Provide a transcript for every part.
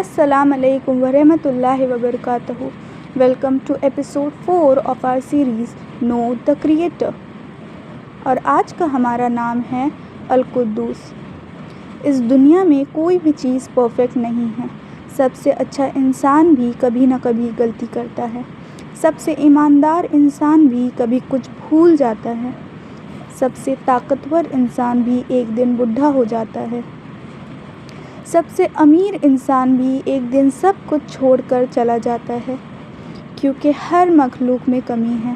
Assalamu alaikum wa rahmatullahi wa barakatuh. Welcome to episode 4 of our series Know the Creator. اور آج کا ہمارا نام ہے القدوس. اس دنیا میں کوئی بھی چیز پرفیکٹ نہیں ہے. سب سے اچھا انسان بھی کبھی نہ کبھی غلطی کرتا ہے. سب سے ایماندار انسان بھی کبھی کچھ بھول جاتا ہے. سب سے طاقتور انسان بھی ایک دن بوڑھا ہو جاتا ہے. سب سے امیر انسان بھی ایک دن سب کچھ چھوڑ کر چلا جاتا ہے. کیونکہ ہر مخلوق میں کمی ہے،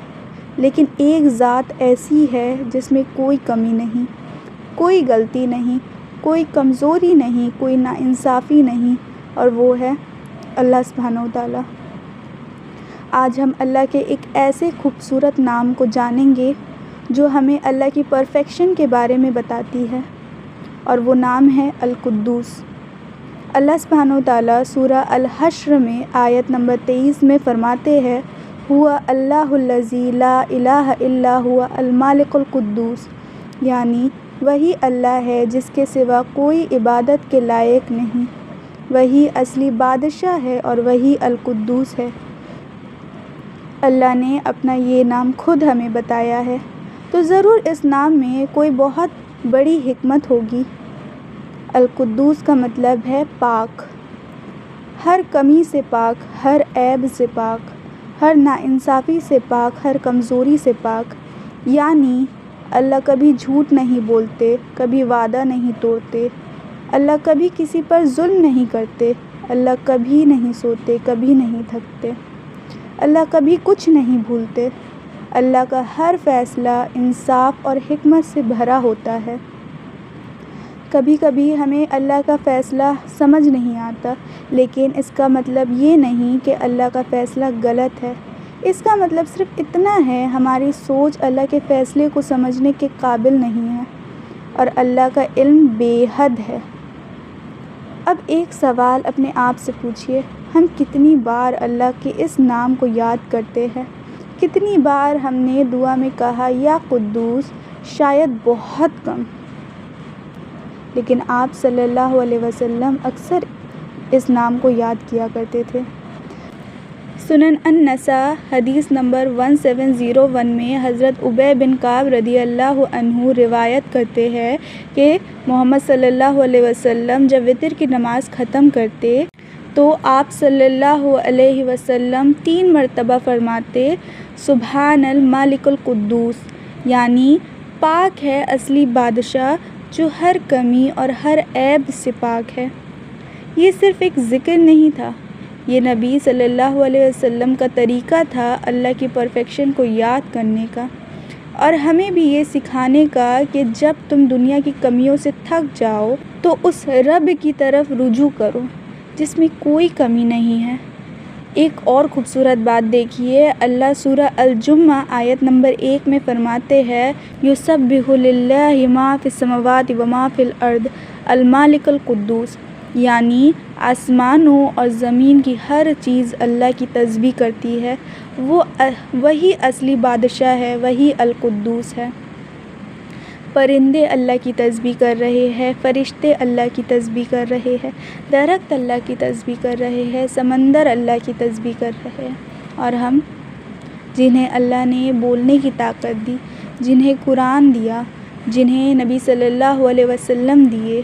لیکن ایک ذات ایسی ہے جس میں کوئی کمی نہیں، کوئی غلطی نہیں، کوئی کمزوری نہیں، کوئی ناانصافی نہیں، اور وہ ہے اللہ سبحانہ و تعالیٰ. آج ہم اللہ کے ایک ایسے خوبصورت نام کو جانیں گے جو ہمیں اللہ کی پرفیکشن کے بارے میں بتاتی ہے، اور وہ نام ہے القدوس. اللہ سبحانہ و تعالیٰ سورہ الحشر میں آیت نمبر 23 میں فرماتے ہیں ہوا اللہ الذی لا الہ الا ہوا المالک القدوس، یعنی وہی اللہ ہے جس کے سوا کوئی عبادت کے لائق نہیں، وہی اصلی بادشاہ ہے اور وہی القدوس ہے. اللہ نے اپنا یہ نام خود ہمیں بتایا ہے، تو ضرور اس نام میں کوئی بہت بڑی حکمت ہوگی. القدوس کا مطلب ہے پاک، ہر کمی سے پاک، ہر عیب سے پاک، ہر ناانصافی سے پاک، ہر کمزوری سے پاک. یعنی اللہ کبھی جھوٹ نہیں بولتے، کبھی وعدہ نہیں توڑتے، اللہ کبھی کسی پر ظلم نہیں کرتے، اللہ کبھی نہیں سوتے، کبھی نہیں تھکتے، اللہ کبھی کچھ نہیں بھولتے. اللہ کا ہر فیصلہ انصاف اور حکمت سے بھرا ہوتا ہے. کبھی کبھی ہمیں اللہ کا فیصلہ سمجھ نہیں آتا، لیکن اس کا مطلب یہ نہیں کہ اللہ کا فیصلہ غلط ہے. اس کا مطلب صرف اتنا ہے ہماری سوچ اللہ کے فیصلے کو سمجھنے کے قابل نہیں ہے، اور اللہ کا علم بے حد ہے. اب ایک سوال اپنے آپ سے پوچھئے، ہم کتنی بار اللہ کے اس نام کو یاد کرتے ہیں؟ کتنی بار ہم نے دعا میں کہا یا قدوس؟ شاید بہت کم. لیکن آپ صلی اللہ علیہ وسلم اکثر اس نام کو یاد کیا کرتے تھے. سنن النساء حدیث نمبر 1701 میں حضرت ابی بن کعب رضی اللہ عنہ روایت کرتے ہیں کہ محمد صلی اللہ علیہ وسلم جب وتر کی نماز ختم کرتے تو آپ صلی اللہ علیہ وسلم 3 مرتبہ فرماتے سبحان المالک القدوس، یعنی پاک ہے اصلی بادشاہ جو ہر کمی اور ہر عیب سے پاک ہے. یہ صرف ایک ذکر نہیں تھا، یہ نبی صلی اللہ علیہ وسلم کا طریقہ تھا اللہ کی پرفیکشن کو یاد کرنے کا، اور ہمیں بھی یہ سکھانے کا کہ جب تم دنیا کی کمیوں سے تھک جاؤ تو اس رب کی طرف رجوع کرو جس میں کوئی کمی نہیں ہے. ایک اور خوبصورت بات دیکھیے، اللہ سورہ الجمعہ آیت نمبر 1 میں فرماتے ہیں یسبح للہ ما فی السماوات و ما فی الارض المالک القدوس، یعنی آسمانوں اور زمین کی ہر چیز اللہ کی تسبیح کرتی ہے، وہی اصلی بادشاہ ہے، وہی القدوس ہے. پرندے اللہ کی تسبیح کر رہے ہیں، فرشتے اللہ کی تسبیح کر رہے ہیں، درخت اللہ کی تسبیح کر رہے ہیں، سمندر اللہ کی تسبیح کر رہے ہیں. اور ہم جنہیں اللہ نے بولنے کی طاقت دی، جنہیں قرآن دیا، جنہیں نبی صلی اللہ علیہ وسلم دیے،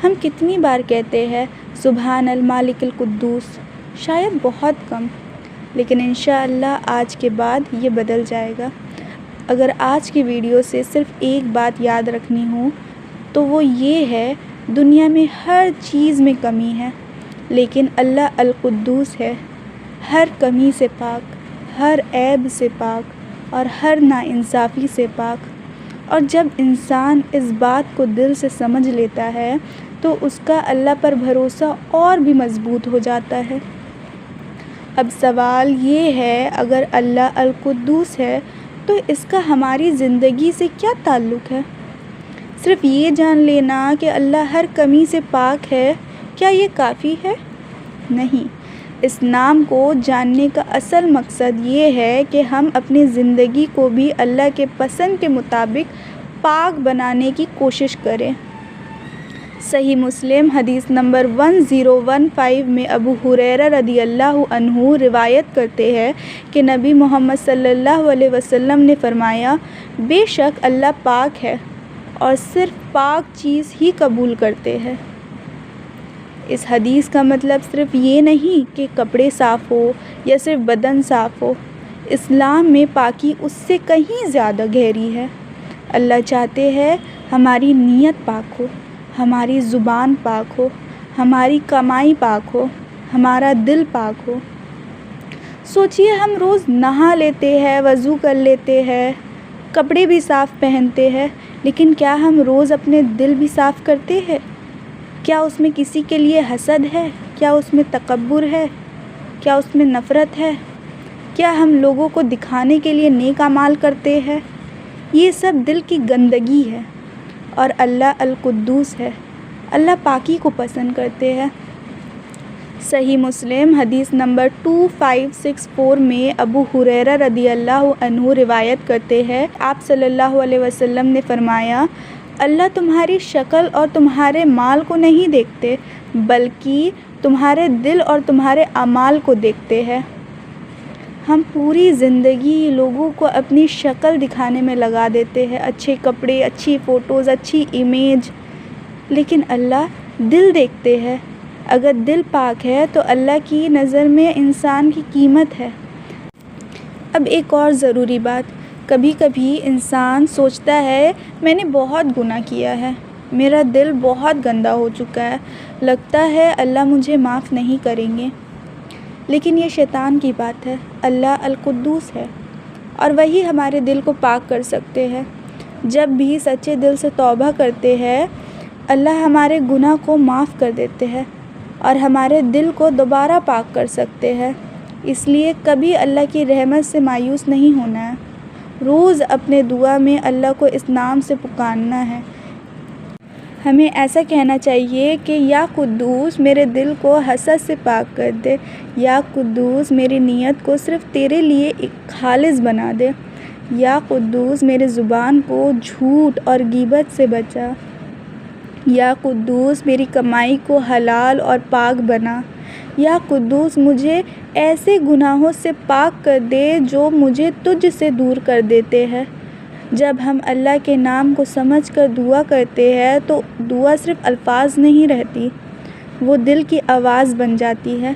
ہم کتنی بار کہتے ہیں سبحان المالک القدوس؟ شاید بہت کم، لیکن انشاءاللہ آج کے بعد یہ بدل جائے گا. اگر آج کی ویڈیو سے صرف ایک بات یاد رکھنی ہو تو وہ یہ ہے، دنیا میں ہر چیز میں کمی ہے، لیکن اللہ القدوس ہے، ہر کمی سے پاک، ہر عیب سے پاک، اور ہر ناانصافی سے پاک. اور جب انسان اس بات کو دل سے سمجھ لیتا ہے تو اس کا اللہ پر بھروسہ اور بھی مضبوط ہو جاتا ہے. اب سوال یہ ہے، اگر اللہ القدوس ہے تو اس کا ہماری زندگی سے کیا تعلق ہے؟ صرف یہ جان لینا کہ اللہ ہر کمی سے پاک ہے، کیا یہ کافی ہے؟ نہیں. اس نام کو جاننے کا اصل مقصد یہ ہے کہ ہم اپنی زندگی کو بھی اللہ کے پسند کے مطابق پاک بنانے کی کوشش کریں. صحیح مسلم حدیث نمبر 1015 میں ابو ہریرہ رضی اللہ عنہ روایت کرتے ہیں کہ نبی محمد صلی اللہ علیہ وسلم نے فرمایا، بے شک اللہ پاک ہے اور صرف پاک چیز ہی قبول کرتے ہیں۔ اس حدیث کا مطلب صرف یہ نہیں کہ کپڑے صاف ہو یا صرف بدن صاف ہو۔ اسلام میں پاکی اس سے کہیں زیادہ گہری ہے۔ اللہ چاہتے ہیں ہماری نیت پاک ہو، ہماری زبان پاک ہو، ہماری کمائی پاک ہو، ہمارا دل پاک ہو۔ سوچئے ہم روز نہا لیتے ہیں، وضو کر لیتے ہیں، کپڑے بھی صاف پہنتے ہیں، لیکن کیا ہم روز اپنے دل بھی صاف کرتے ہیں؟ کیا اس میں کسی کے لیے حسد ہے؟ کیا اس میں تکبر ہے؟ کیا اس میں نفرت ہے؟ کیا ہم لوگوں کو دکھانے کے لیے نیک اعمال کرتے ہیں؟ یہ سب دل کی گندگی ہے، اور اللہ القدوس ہے۔ اللہ پاکی کو پسند کرتے ہیں۔ صحیح مسلم حدیث نمبر 2564 میں ابو ہریرہ رضی اللہ عنہ روایت کرتے ہیں، آپ صلی اللہ علیہ وسلم نے فرمایا، اللہ تمہاری شکل اور تمہارے مال کو نہیں دیکھتے، بلکہ تمہارے دل اور تمہارے اعمال کو دیکھتے ہیں۔ ہم پوری زندگی لوگوں کو اپنی شکل دکھانے میں لگا دیتے ہیں، اچھے کپڑے، اچھی فوٹوز، اچھی امیج، لیکن اللہ دل دیکھتے ہیں۔ اگر دل پاک ہے تو اللہ کی نظر میں انسان کی قیمت ہے۔ اب ایک اور ضروری بات، کبھی کبھی انسان سوچتا ہے میں نے بہت گناہ کیا ہے، میرا دل بہت گندا ہو چکا ہے، لگتا ہے اللہ مجھے معاف نہیں کریں گے۔ لیکن یہ شیطان کی بات ہے۔ اللہ القدوس ہے اور وہی ہمارے دل کو پاک کر سکتے ہیں۔ جب بھی سچے دل سے توبہ کرتے ہیں، اللہ ہمارے گناہ کو معاف کر دیتے ہیں اور ہمارے دل کو دوبارہ پاک کر سکتے ہیں۔ اس لیے کبھی اللہ کی رحمت سے مایوس نہیں ہونا ہے۔ روز اپنے دعا میں اللہ کو اس نام سے پکارنا ہے۔ ہمیں ایسا کہنا چاہیے کہ یا قدوس میرے دل کو حسد سے پاک کر دے، یا قدوس میری نیت کو صرف تیرے لیے ایک خالص بنا دے، یا قدوس میرے زبان کو جھوٹ اور غیبت سے بچا، یا قدوس میری کمائی کو حلال اور پاک بنا، یا قدوس مجھے ایسے گناہوں سے پاک کر دے جو مجھے تجھ سے دور کر دیتے ہیں۔ جب ہم اللہ کے نام کو سمجھ کر دعا کرتے ہیں تو دعا صرف الفاظ نہیں رہتی، وہ دل کی آواز بن جاتی ہے۔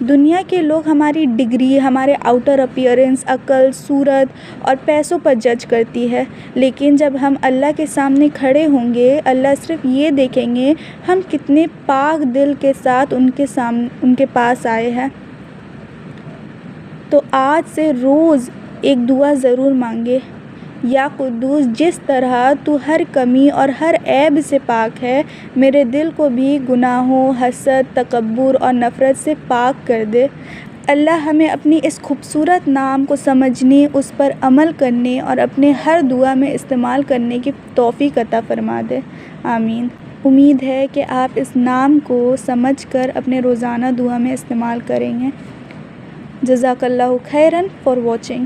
دنیا کے لوگ ہماری ڈگری، ہمارے آؤٹر اپیئرنس، عقل، صورت اور پیسوں پر جج کرتی ہے، لیکن جب ہم اللہ کے سامنے کھڑے ہوں گے، اللہ صرف یہ دیکھیں گے ہم کتنے پاک دل کے ساتھ ان کے پاس آئے ہیں۔ تو آج سے روز ایک دعا ضرور مانگے، یا قدوس جس طرح تو ہر کمی اور ہر عیب سے پاک ہے، میرے دل کو بھی گناہوں، حسد، تکبر اور نفرت سے پاک کر دے۔ اللہ ہمیں اپنی اس خوبصورت نام کو سمجھنے، اس پر عمل کرنے اور اپنے ہر دعا میں استعمال کرنے کی توفیق عطا فرما دے، آمین۔ امید ہے کہ آپ اس نام کو سمجھ کر اپنے روزانہ دعا میں استعمال کریں گے۔ جزاک اللہ خیراً فار واچنگ۔